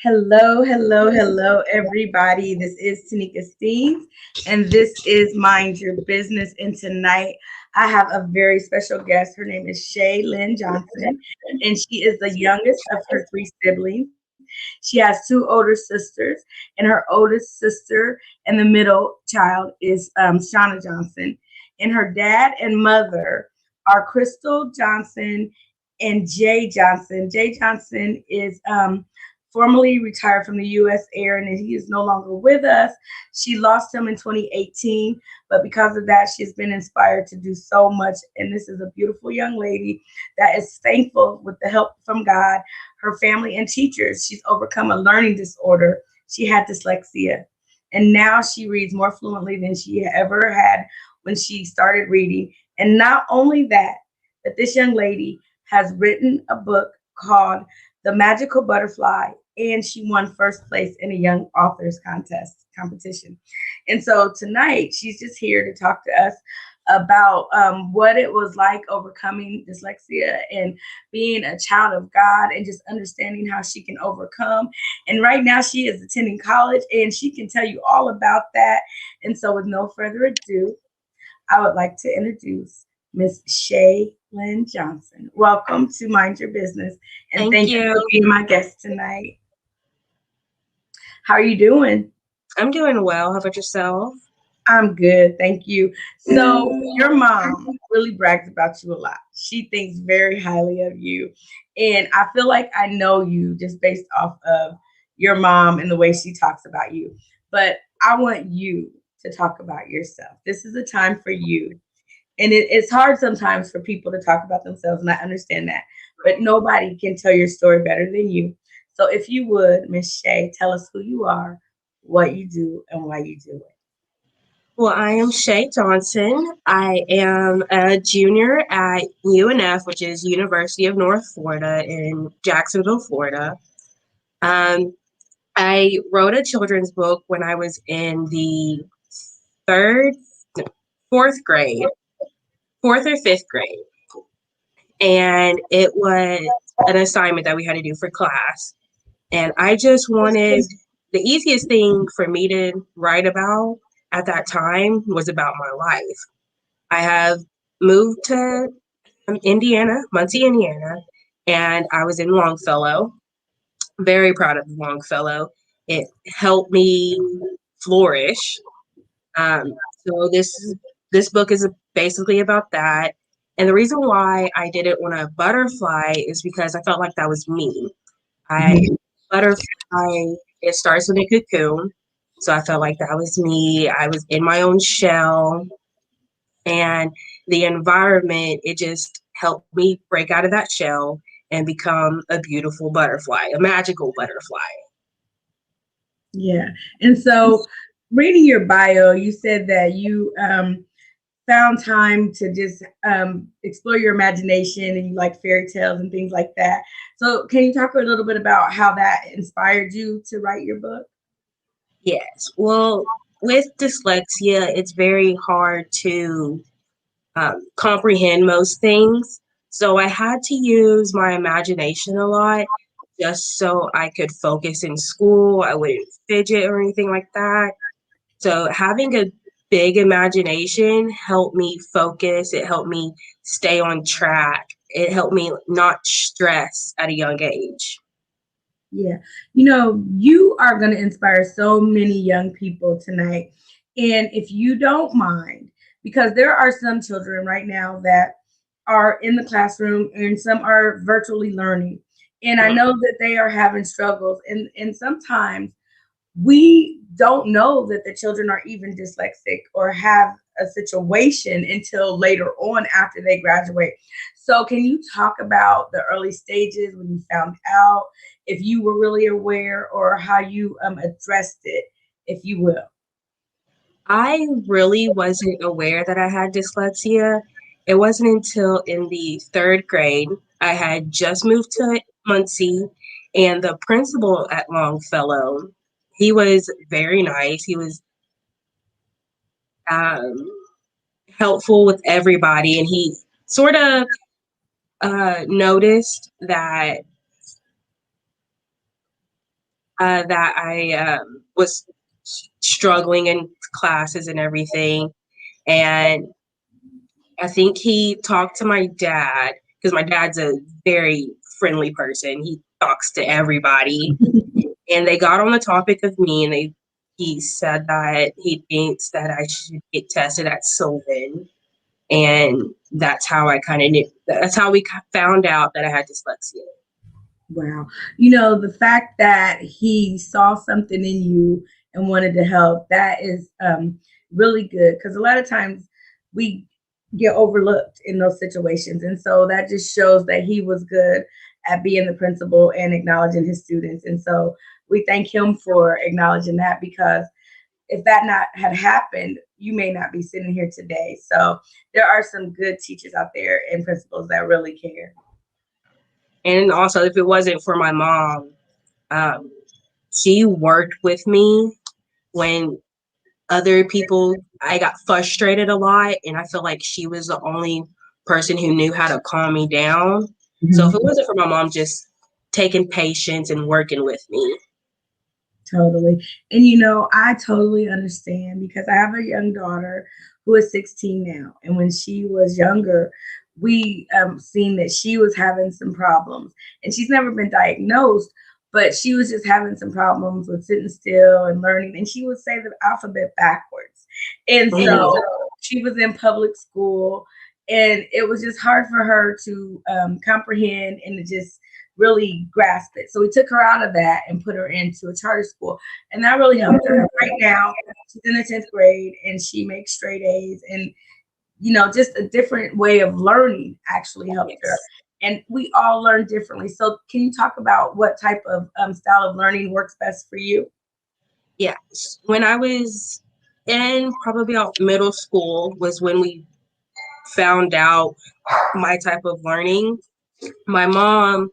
Hello, hello, hello, everybody. This is Tanika Steens, and this is Mind Your Business. And tonight, I have a very special guest. Her name is SHAI Johnson, and she is the youngest of her three siblings. She has two older sisters, and her oldest sister and the middle child is Shauna Johnson. And her dad and mother are Crystal Johnson and Jay Johnson. Jay Johnson is formerly retired from the U.S. Air, and he is no longer with us. She lost him in 2018, but because of that, she's been inspired to do so much. And this is a beautiful young lady that is thankful with the help from God, her family, and teachers. She's overcome a learning disorder. She had dyslexia, and now she reads more fluently than she ever had when she started reading. And not only that, but this young lady has written a book called The Magical Butterfly, and she won first place in a young authors competition. And so tonight she's just here to talk to us about what it was like overcoming dyslexia and being a child of God and just understanding how she can overcome. And right now she is attending college and she can tell you all about that. And so with no further ado, I would like to introduce Miss SHAI Johnson. Welcome to Mind Your Business, and Thank thank you for you. being my guest tonight. How are you doing? I'm doing well. How about yourself? I'm good, thank you. So, your mom really brags about you a lot. She thinks very highly of you, and I feel like I know you just based off of your mom and the way she talks about you. But I want you to talk about yourself. This is a time for you. And it's hard sometimes for people to talk about themselves, and I understand that. But nobody can tell your story better than you. So if you would, Miss SHAI, tell us who you are, what you do, and why you do it. Well, I am Shay Johnson. I am a junior at UNF, which is University of North Florida in Jacksonville, Florida. Um, I wrote a children's book when I was in the third, no, fourth grade, fourth or fifth grade. And it was an assignment that we had to do for class. And I just wanted the easiest thing for me to write about at that time was about my life. I have moved to Indiana, Muncie, Indiana, and I was in Longfellow. Very proud of Longfellow. It helped me flourish. So this book is basically about that. And the reason why I didn't want a butterfly is because I felt like that was me. I butterfly, it starts with a cocoon. So I felt like that was me. I was in my own shell, and the environment, it just helped me break out of that shell and become a beautiful butterfly, a magical butterfly. Yeah. And so, reading your bio, you said that you found time to just explore your imagination and you like fairy tales and things like that. So, can you talk a little bit about how that inspired you to write your book? Yes. Well, with dyslexia, it's very hard to comprehend most things. So I had to use my imagination a lot just so I could focus in school. I wouldn't fidget or anything like that. So having a big imagination helped me focus. It helped me stay on track. It helped me not stress at a young age. Yeah. You are going to inspire so many young people tonight. And if you don't mind, because there are some children right now that are in the classroom and some are virtually learning. And I know that they are having struggles. And sometimes we don't know that the children are even dyslexic or have a situation until later on after they graduate. So, can you talk about the early stages when you found out, if you were really aware, or how you addressed it, if you will? I really wasn't aware that I had dyslexia. It wasn't until in the third grade, I had just moved to Muncie, and the principal at Longfellow, he was very nice. He was um, helpful with everybody, and he sort of noticed that that I was struggling in classes and everything. And I think he talked to my dad because my dad's a very friendly person. He talks to everybody. And they got on the topic of me, and he said that he thinks that I should get tested at Sylvan. And that's how I kind of knew. That's how we found out that I had dyslexia. Wow. You know, the fact that he saw something in you and wanted to help, that is really good, because a lot of times we get overlooked in those situations. And so that just shows that he was good at being the principal and acknowledging his students. And so we thank him for acknowledging that, because if that not had happened, you may not be sitting here today. So there are some good teachers out there and principals that really care. And also, if it wasn't for my mom, she worked with me when other people, I got frustrated a lot, and I feel like she was the only person who knew how to calm me down. Mm-hmm. So if it wasn't for my mom just taking patience and working with me. Totally. And you know, I totally understand, because I have a young daughter who is 16 now. And when she was younger, we seen that she was having some problems, and she's never been diagnosed, but she was just having some problems with sitting still and learning. And she would say the alphabet backwards. And so she was in public school, and it was just hard for her to comprehend and to just really grasp it. So we took her out of that and put her into a charter school, and that really helped her. Right now, she's in the 10th grade, and she makes straight A's, and you know, just a different way of learning actually helped her. And we all learn differently. So can you talk about what type of style of learning works best for you? Yes. When I was in probably about middle school was when we found out my type of learning. My mom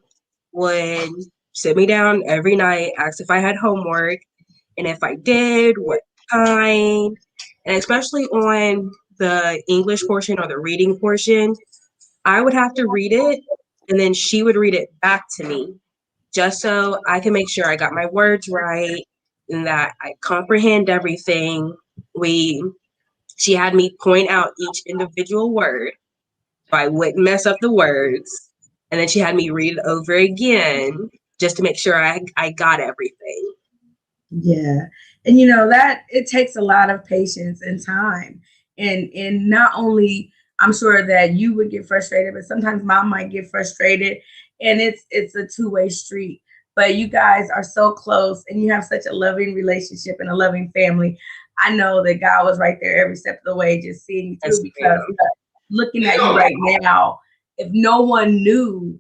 would sit me down every night, ask if I had homework, and if I did, what kind. And especially on the English portion or the reading portion, I would have to read it, and then she would read it back to me, just so I can make sure I got my words right and that I comprehend everything. She had me point out each individual word so I wouldn't mess up the words. And then she had me read it over again just to make sure I got everything. Yeah. And you know, that it takes a lot of patience and time. And not only, I'm sure that you would get frustrated, but sometimes mom might get frustrated, and it's a two-way street. But you guys are so close, and you have such a loving relationship and a loving family. I know that God was right there every step of the way, just seeing you through, because looking at you right now, if no one knew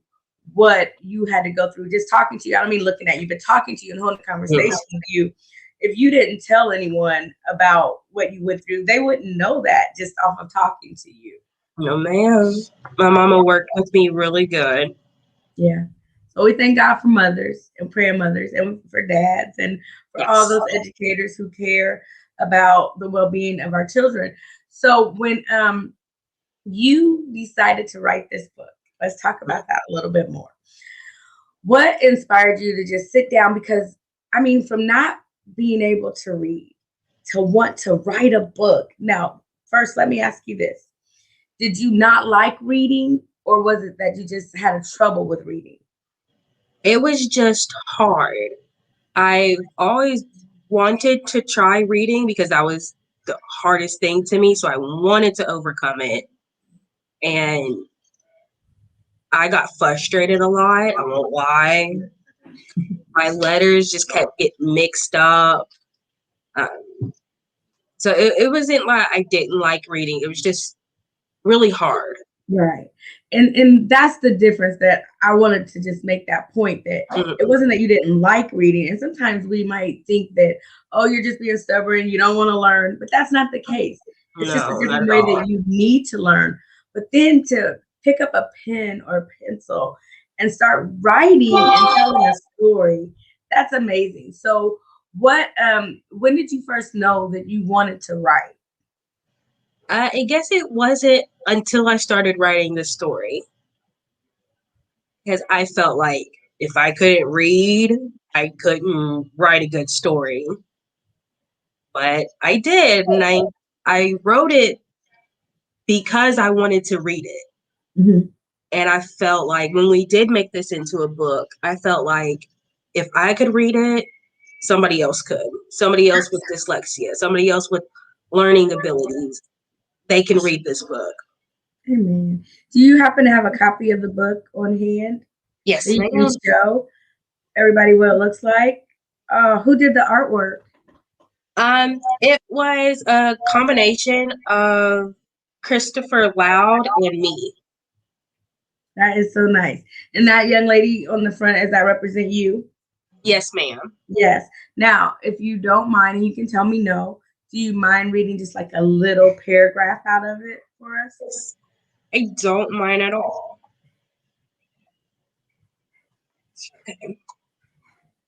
what you had to go through, just talking to you, I don't mean looking at you, but talking to you and holding a conversation with you, if you didn't tell anyone about what you went through, they wouldn't know that just off of talking to you. No, ma'am. My mama worked with me really good. Yeah. So we thank God for mothers and prayer mothers, and for dads, and for all those educators who care about the well-being of our children. So when you decided to write this book, let's talk about that a little bit more. What inspired you to just sit down? Because I mean, from not being able to read to want to write a book. Now, first, let me ask you this. Did you not like reading, or was it that you just had a trouble with reading? It was just hard. I always wanted to try reading because that was the hardest thing to me. So I wanted to overcome it. And I got frustrated a lot. I won't lie. My letters just kept getting mixed up. So it wasn't like I didn't like reading. It was just really hard. Right. And that's the difference, that I wanted to just make that point, that it wasn't that you didn't like reading. And sometimes we might think that, oh, you're just being stubborn, you don't want to learn, but that's not the case. It's just a different way that you need to learn. But then to pick up a pen or pencil and start writing and telling a story, that's amazing. So when did you first know that you wanted to write? I guess it wasn't until I started writing the story, because I felt like if I couldn't read, I couldn't write a good story, but I did, and I wrote it because I wanted to read it. Mhm. And I felt like when we did make this into a book, I felt like if I could read it, somebody else could. Somebody else with dyslexia, somebody else with learning abilities, they can read this book. Amen. Do you happen to have a copy of the book on hand that Yes, you can ma'am. show everybody what it looks like? Who did the artwork? It was a combination of Christopher Loud and me. That is so nice. And that young lady on the front, does that represent you? Yes, ma'am. Yes. Now, if you don't mind, and you can tell me no, do you mind reading just like a little paragraph out of it for us? I don't mind at all. Okay.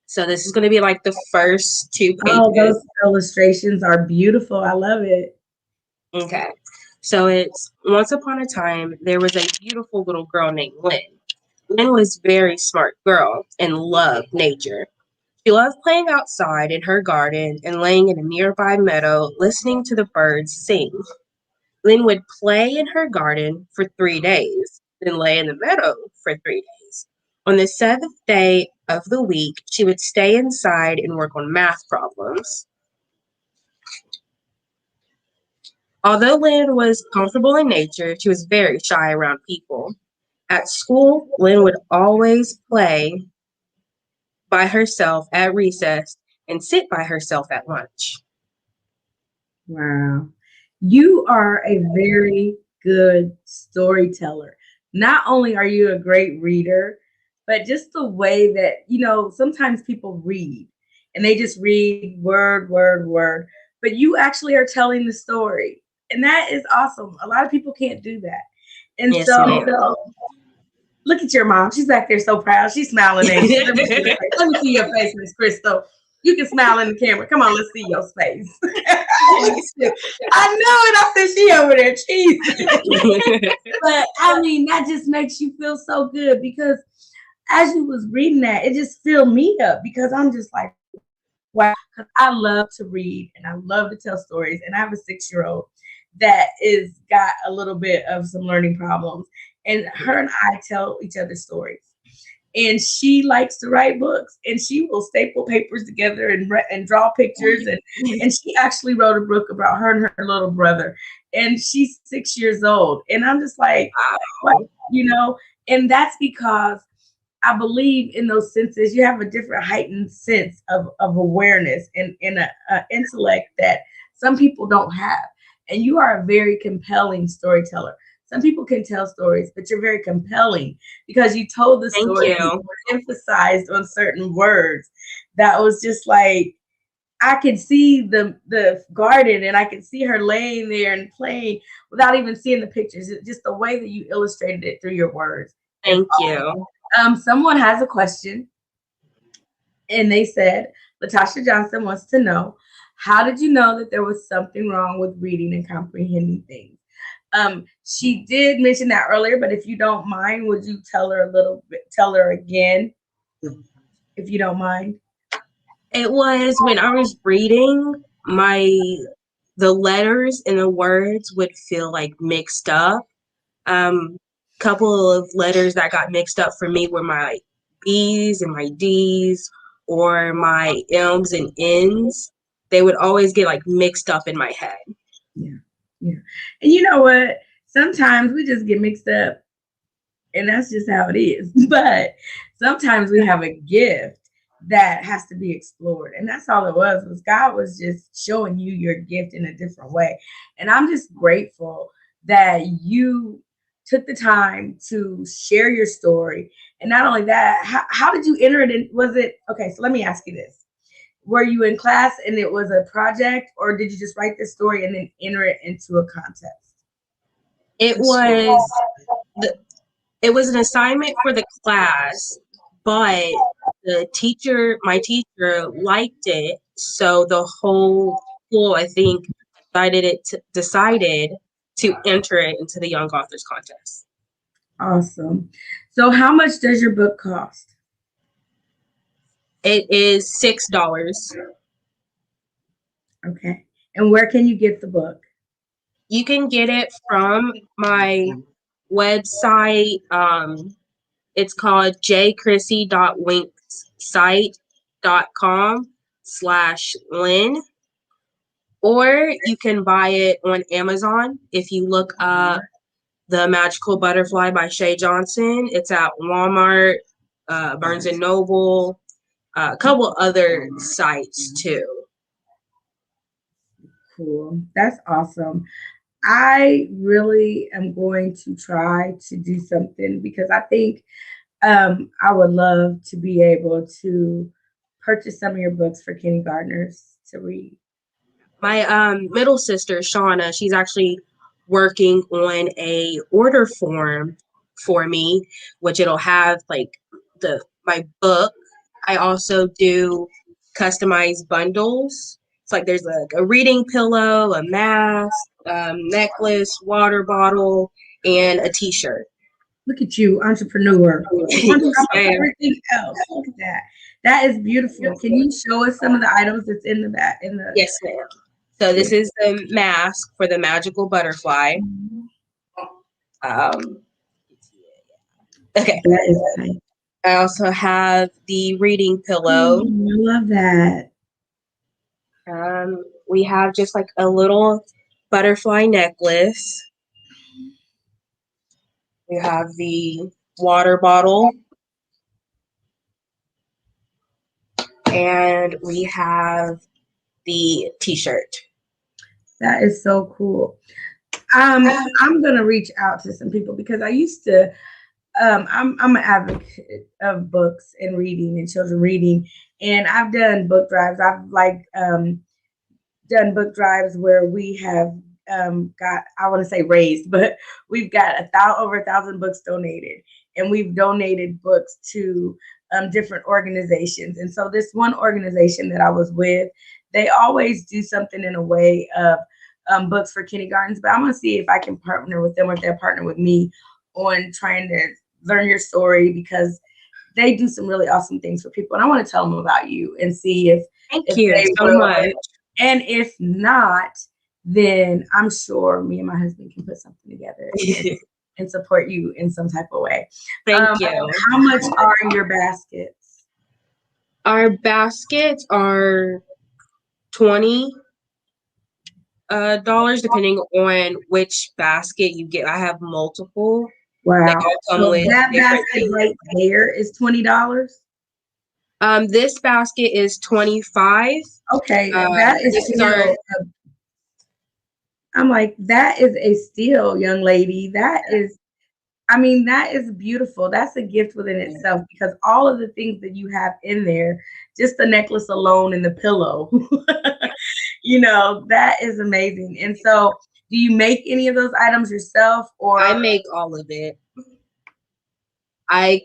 So this is going to be like the first 2 pages. Oh, those illustrations are beautiful. I love it. Okay. So it's once upon a time, there was a beautiful little girl named Lynn. Lynn was a very smart girl and loved nature. She loved playing outside in her garden and laying in a nearby meadow, listening to the birds sing. Lynn would play in her garden for 3 days, then lay in the meadow for 3 days. On the seventh day of the week, she would stay inside and work on math problems. Although Lynn was comfortable in nature, she was very shy around people. At school, Lynn would always play by herself at recess and sit by herself at lunch. Wow. You are a very good storyteller. Not only are you a great reader, but just the way that, sometimes people read and they just read word, word, word, but you actually are telling the story. And that is awesome. A lot of people can't do that. And Yes, ma'am. look at your mom. She's back there so proud. She's smiling at you. Let me see your face, Miss Crystal. You can smile in the camera. Come on, let's see your face. I know it. I said she over there cheesing. But I mean, that just makes you feel so good because as you was reading that, it just filled me up because I'm just like, wow. Because I love to read and I love to tell stories. And I have a 6-year-old that is got a little bit of some learning problems. And her and I tell each other stories. And she likes to write books, and she will staple papers together and draw pictures. And she actually wrote a book about her and her little brother. And she's 6 years old. And I'm just like, what, and that's because I believe in those senses. You have a different heightened sense of awareness and a intellect that some people don't have. And you are a very compelling storyteller. Some people can tell stories, but you're very compelling because you told the Thank story, you. emphasized on certain words. That was just like I could see the garden and I could see her laying there and playing without even seeing the pictures. Just the way that you illustrated it through your words. Thank you. Someone has a question, and they said, Latasha Johnson wants to know, how did you know that there was something wrong with reading and comprehending things? She did mention that earlier, but if you don't mind, would you tell her again, if you don't mind? It was when I was reading, the letters and the words would feel like mixed up. Couple of letters that got mixed up for me were my B's and my D's, or my M's and N's. They would always get like mixed up in my head. Yeah, yeah. And you know what? Sometimes we just get mixed up, and that's just how it is. But sometimes we have a gift that has to be explored, and that's all it was God was just showing you your gift in a different way. And I'm just grateful that you took the time to share your story. And not only that, how did you enter it in? Was it okay? So let me ask you this: were you in class and it was a project, or did you just write the story and then enter it into a contest? It was it was an assignment for the class, but my teacher liked it, so the whole school, I think, decided to enter it into the Young Authors Contest. Awesome. So how much does your book cost? It is $6. Okay. And where can you get the book? You can get it from my website. It's called jchrissy.winksite.com/Lynn. Or you can buy it on Amazon. If you look up The Magical Butterfly by SHAI Johnson, it's at Walmart, Barnes and Noble, a couple other sites too. Cool. That's awesome. I really am going to try to do something because I think I would love to be able to purchase some of your books for kindergartners to read. My middle sister, Shauna, she's actually working on a order form for me, which it'll have like my book. I also do customized bundles. It's like there's like a reading pillow, a mask, necklace, water bottle, and a t-shirt. Look at you, entrepreneur. On Yes, top of ma'am. everything else. Look at that. That is beautiful. Can you show us some of the items that's in the back? Yes, ma'am. So this is the mask for the magical butterfly. Okay. That is nice. I also have the reading pillow. I love that. We have just like a little butterfly necklace. We have the water bottle. And we have the t-shirt. That is so cool. I'm gonna reach out to some people because I used to. I'm an advocate of books and reading and children reading, and I've done book drives. I've done book drives where we have got, I want to say raised, but we've got over 1,000 books donated, and we've donated books to different organizations. And so this one organization that I was with, they always do something in a way of books for kindergartens, but I'm going to see if I can partner with them or if they'll partner with me on trying to learn your story, because they do some really awesome things for people. And I want to tell them about you and see if you so much. And if not, then I'm sure me and my husband can put something together and support you in some type of way. Thank you. How much are your baskets? Our baskets are $20 depending on which basket you get. I have multiple. Wow. So that basket right there is $20. This basket is $25. Okay, that is still. I'm like, that is a steal, young lady. That is, I mean, that is beautiful. That's a gift within itself, because all of the things that you have in there, just the necklace alone and the pillow, you know, that is amazing. And so, do you make any of those items yourself, or? I make all of it. I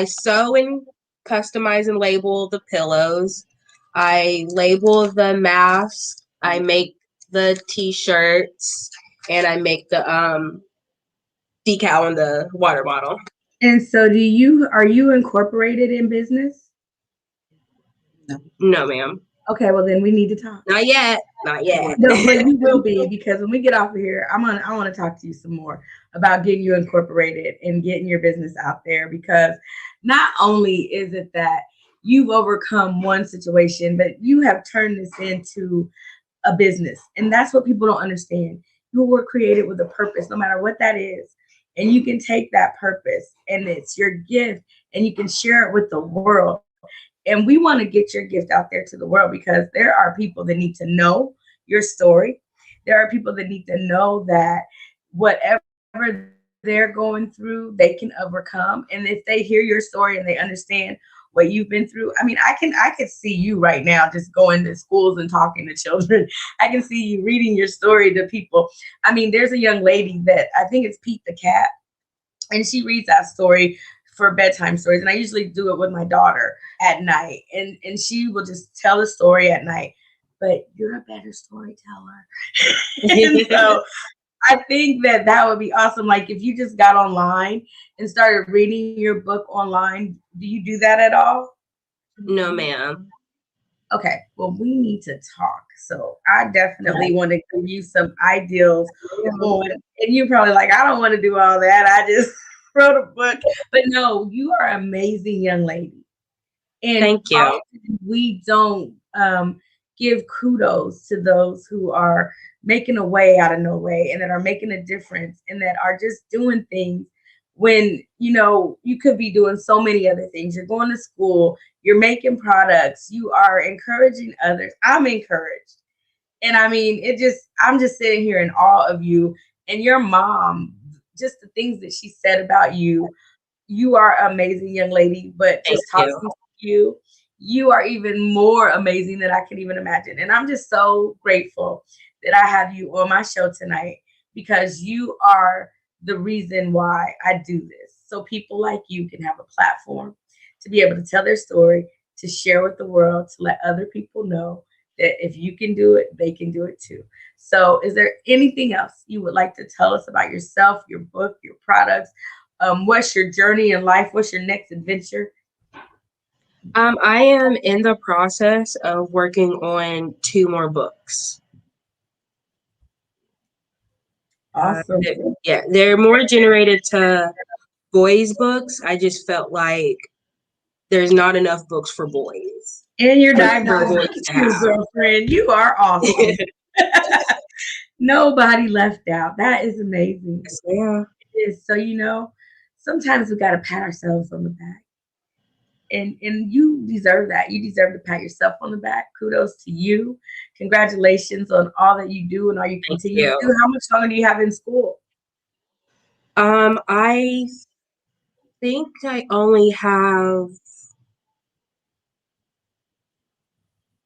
sew and customize and label the pillows. I label the mask. I make the t-shirts, and I make the decal on the water bottle. And so are you incorporated in business? No, ma'am. Okay, well then we need to talk. Not yet. No, but you will be, because when we get off of here, I want to talk to you some more about getting you incorporated and getting your business out there, because not only is it that you've overcome one situation, but you have turned this into a business. And that's what people don't understand. You were created with a purpose, no matter what that is. And you can take that purpose and it's your gift, and you can share it with the world. And we want to get your gift out there to the world, because there are people that need to know your story. There are people that need to know that whatever they're going through, they can overcome. And if they hear your story and they understand what you've been through, I mean, I can see you right now just going to schools and talking to children. I can see you reading your story to people. I mean, there's a young lady that, I think it's Pete the cat, and she reads that story for bedtime stories, and I usually do it with my daughter at night, and she will just tell a story at night. But you're a better storyteller. And so I think that would be awesome. Like, if you just got online and started reading your book online, do you do that at all? No, ma'am. Okay, well, we need to talk. So I definitely want to give you some ideals on, and you're probably like, I don't want to do all that. I just wrote a book. But no, you are an amazing young lady. And Thank you. often we don't give kudos to those who are making a way out of no way and that are making a difference and that are just doing things when you could be doing so many other things. You're going to school, you're making products, you are encouraging others. I'm encouraged. And I mean, I'm just sitting here in awe of you and your mom, just the things that she said about you. You are an amazing young lady, but Thank just talking you. to you, you are even more amazing than I can even imagine. And I'm just so grateful that I have you on my show tonight because you are the reason why I do this. So people like you can have a platform to be able to tell their story, to share with the world, to let other people know that if you can do it, they can do it too. So, is there anything else you would like to tell us about yourself, your book, your products? What's your journey in life? What's your next adventure? I am in the process of working on 2 more books. Awesome. Yeah, they're more generated to boys' books. I just felt like there's not enough books for boys. And you're For diverse boys to too, have. girlfriend. You are awesome. Nobody left out. That is amazing. Yeah. It is. So, sometimes we got to pat ourselves on the back. And you deserve that. You deserve to pat yourself on the back. Kudos to you. Congratulations on all that you do and all you Thank continue to you. do. How much longer do you have in school? I think I only have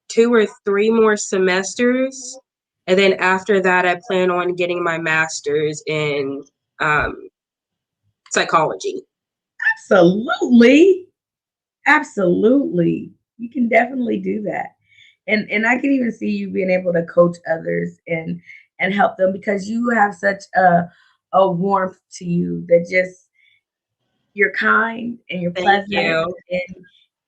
2 or 3 more semesters, and then after that, I plan on getting my master's in psychology. Absolutely. Absolutely. You can definitely do that. And I can even see you being able to coach others and help them because you have such a warmth to you that just you're kind and you're Thank pleasant you.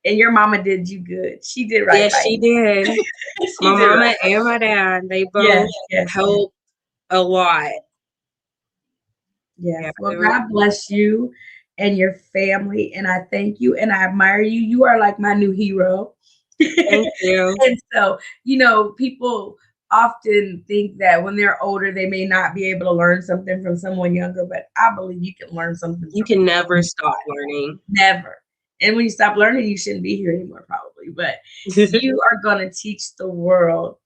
and your mama did you good. She did right Yes, by she you. did. She My did right. mama and my dad, they Yes, both yes, yes. helped a lot. Yes. Yeah, Well, they were. God bless you and your family. And I thank you and I admire you. You are like my new hero. Thank you. And so, people often think that when they're older, they may not be able to learn something from someone younger, but I believe you can learn something You from can never anyone. stop learning. Never. And when you stop learning, you shouldn't be here anymore, probably. But you are going to teach the world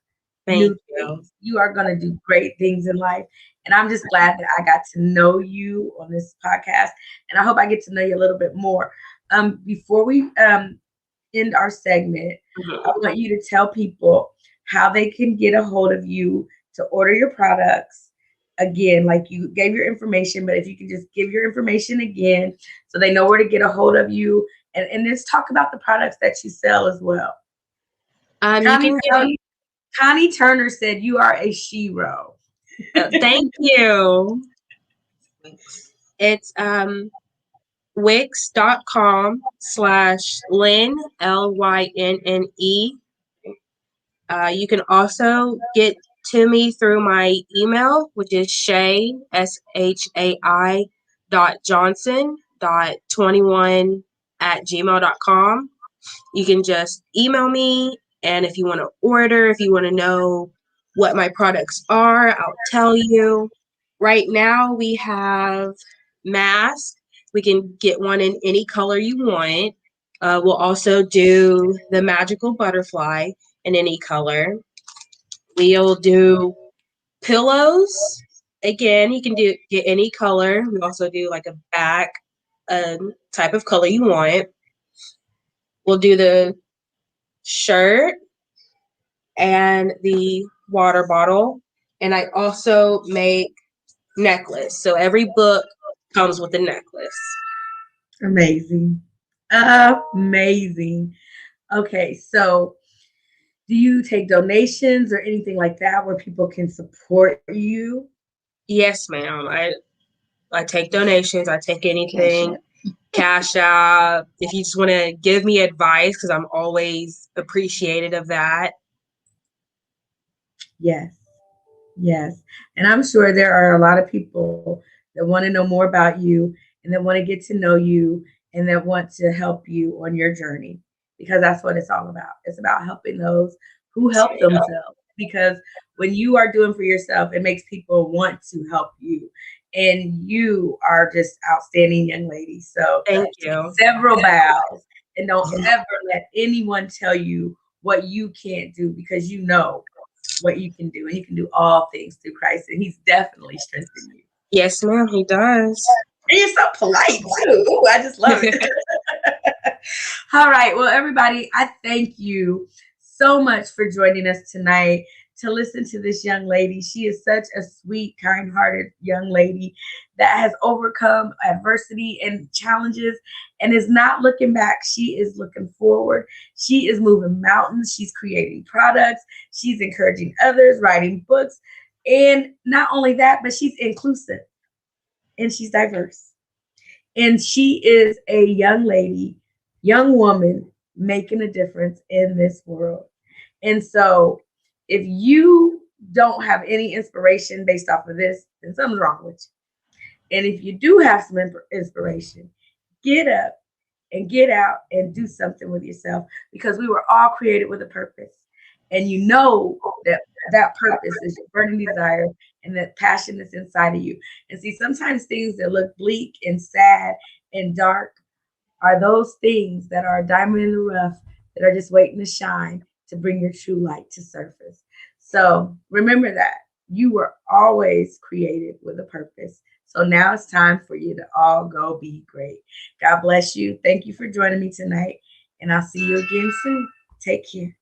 Thank new you. things. You are going to do great things in life. And I'm just glad that I got to know you on this podcast. And I hope I get to know you a little bit more. Before we end our segment, I Mhm. want you to tell people how they can get a hold of you to order your products. Again, like you gave your information, but if you can just give your information again so they know where to get a hold of you. And let's talk about the products that you sell as well. You Connie, can get. Connie, Connie Turner said you are a shero. Thank you. It's wix.com/Lynn LYNNE. You can also get to me through my email, which is Shai SHAI .johnson.21@gmail.com. You can just email me, and if you want to order, if you want to know what my products are, I'll tell you. Right now, we have masks. We can get one in any color you want. We'll also do the magical butterfly in any color. We'll do pillows. Again, you can get any color. We also do like a back type of color you want. We'll do the shirt and the water bottle. And I also make necklace. So every book comes with a necklace. Amazing. Amazing. Okay, so do you take donations or anything like that where people can support you? Yes, ma'am. I take donations. I take anything. Cash App. If you just want to give me advice, because I'm always appreciative of that. Yes. Yes. And I'm sure there are a lot of people that want to know more about you and that want to get to know you and that want to help you on your journey because that's what it's all about. It's about helping those who help themselves because when you are doing for yourself, it makes people want to help you. And you are just outstanding young lady. So Thank take you. several bows and don't ever let anyone tell you what you can't do because you know what you can do, and you can do all things through Christ, and He's definitely strengthened you. Yes, ma'am, he does. And you're so polite too. Ooh, I just love it. All right, well, everybody, I thank you so much for joining us tonight to listen to this young lady. She is such a sweet, kind-hearted young lady that has overcome adversity and challenges and is not looking back. She is looking forward. She is moving mountains. She's creating products. She's encouraging others, writing books. And not only that, but she's inclusive and she's diverse. And she is a young lady, young woman making a difference in this world. And so if you don't have any inspiration based off of this, then something's wrong with you. And if you do have some inspiration, get up and get out and do something with yourself because we were all created with a purpose. And you know that that purpose is your burning desire and that passion that's inside of you. And see, sometimes things that look bleak and sad and dark are those things that are a diamond in the rough that are just waiting to shine to bring your true light to surface. So remember that you were always created with a purpose. So now it's time for you to all go be great. God bless you. Thank you for joining me tonight, and I'll see you again soon. Take care.